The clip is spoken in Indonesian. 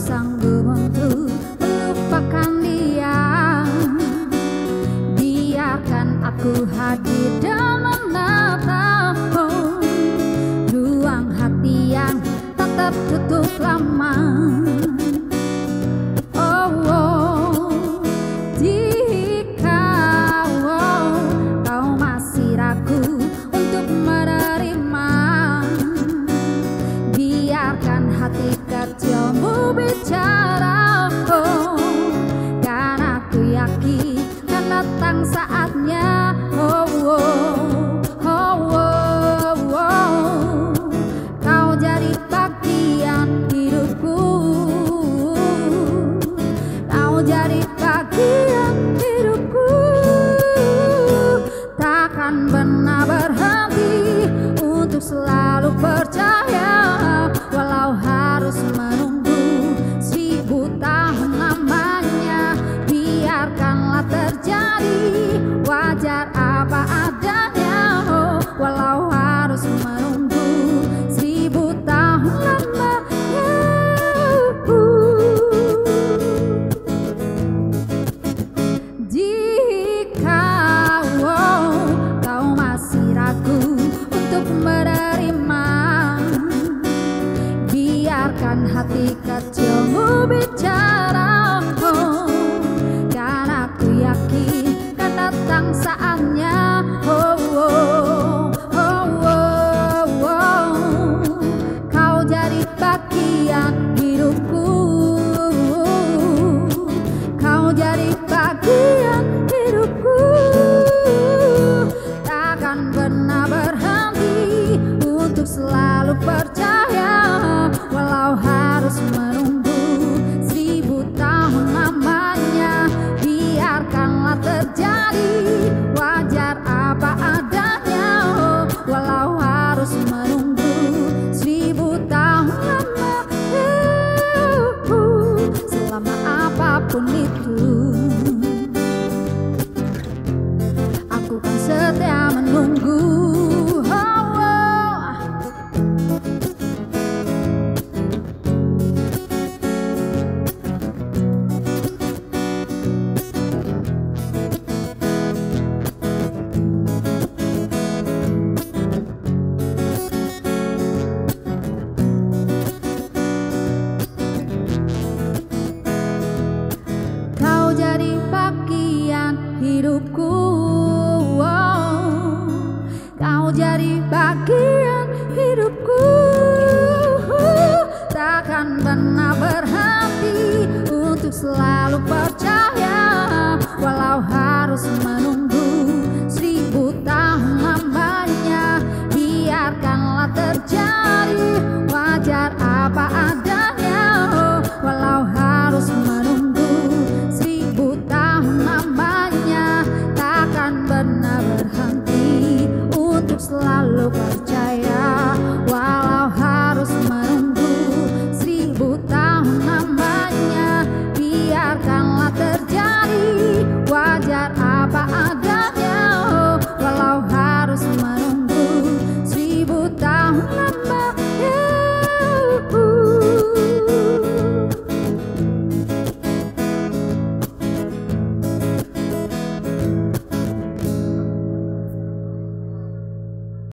sanggup untuk melupakan dia. Biarkan aku hadir dan menatapmu, ruang hati yang tak tertutup lama. Jika kau masih ragu untuk menerima, biarkan hati kecilmu bicara. Karena aku yakin akan datang saatnya. Kau jadi bagian hidupku, kau jadi bagian hidupku. Takkan pernah berhenti untuk selalu percaya, walau harus menunggu 1000 tahun lamanya. Biarkanlah terjadi, wajar apa adanya. Walau harus menunggu 1000 tahun lamanya. Jika kau masih ragu untuk menerima, biarkan hati kecilmu bicara. Karena aku yakin kan datang saatnya. Kau jadi bagian hidupku, kau jadi bagian hidupku. Takkan pernah berhenti untuk selalu percaya, walau harus menunggu 1000 tahun lamanya. Biarkanlah terjadi, wajar apa adanya. Walau harus menunggu 1000 tahun lamanya. Selama apapun itu, aku kan setia menunggu. Kau jadi bagian hidupku, kau jadi bagian hidupku. Takkan pernah berhenti untuk selalu percaya, walau harus menunggu